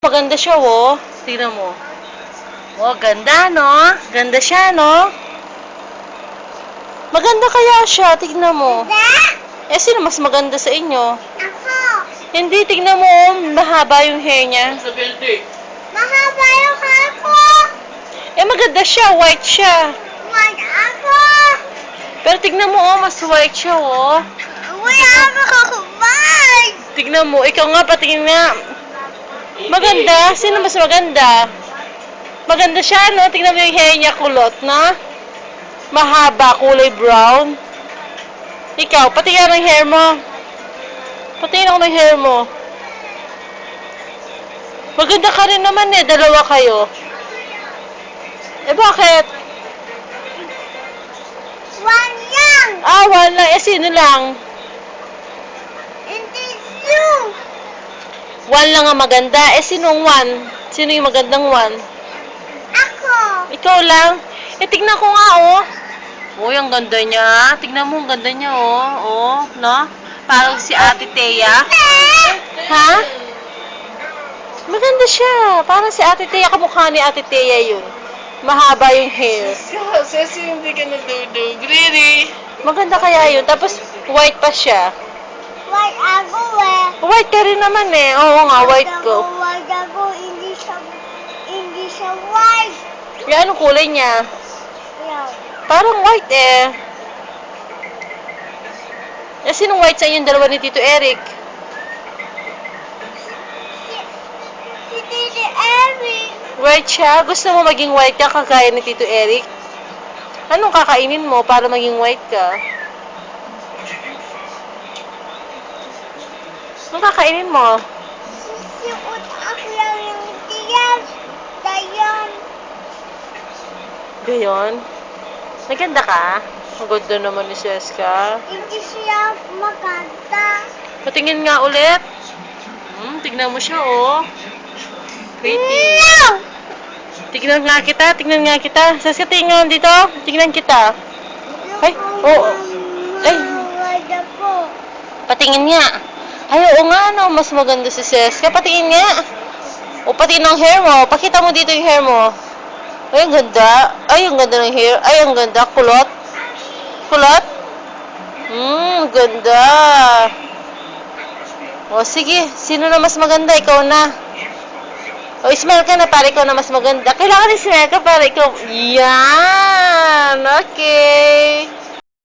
Maganda siya, oh. Tingnan mo. Oh, ganda, no? Ganda siya, no? Maganda kaya siya. Tignan mo. Eh, sino mas maganda sa inyo? Ako. Hindi, tignan mo, oh. Mahaba yung hair niya. Mahaba yung hair ko. Eh, maganda siya. White siya. White ako. Pero tignan mo, oh. Mas white siya, oh. Wala ako white. Tignan mo. Ikaw nga, patingin nga. Maganda. Sino mas maganda? Maganda siya, no? Tignan mo yung hair niya, kulot, na? Mahaba, kulay brown. Ikaw, patingin ang hair mo. Patingin ako ng hair mo. Maganda ka rin naman eh, dalawa kayo. Eh bakit? One lang. Ah, wala. Eh sino lang? Hindi you. One lang ang maganda. Eh sinong one? Sino yung magandang one? Ako. Ikaw lang. Eh tignan ko nga oh. Uy, ang ganda niya. Tignan mo, ang ganda niya oh. Oh, no? Parang si Ate Thea. Ha? Maganda siya. Parang si Ate Thea. Kamukha ni Ate Thea yun. Mahaba yung hair. Sesi, hindi ka nadudog. Really? Maganda kaya yun. Tapos, white pa siya. White ako eh. White ka rin naman eh. Oo nga, white ko. White ako. Hindi siya white. Kaya anong kulay niya? Yan. Parang white eh. Eh, sinong white sa inyong dalawa ni Tito Eric? Si Titi Eric. White siya? Gusto mo maging white ka kagaya ni Tito Eric? Anong kakainin mo para maging white ka? Anong kakainin mo? Sisiut ako lang yung tiyan. Dayan. Gayon? Naganda ka? Ang ganda naman ni Seska. Hindi siya maganda. Patingin nga ulit. Tignan mo siya, oh. Pretty. No! Tignan nga kita. Seska, tingnan dito. Tignan kita. Ay, oo. Ay. Maganda po. Patingin nga. Ay, oo nga, no. Mas maganda si Seska. Patingin nga. O, patingin ang hair mo. Pakita mo dito yung hair mo. Ay, ang ganda. Ay, ang ganda ng hair. Ay, ang ganda. Kulot. Kulot? Ganda. O, sige. Sino na mas maganda? Ikaw na. O, smile ka na para ikaw na mas maganda. Kailangan i-smile ka para ikaw. Yan. Okay.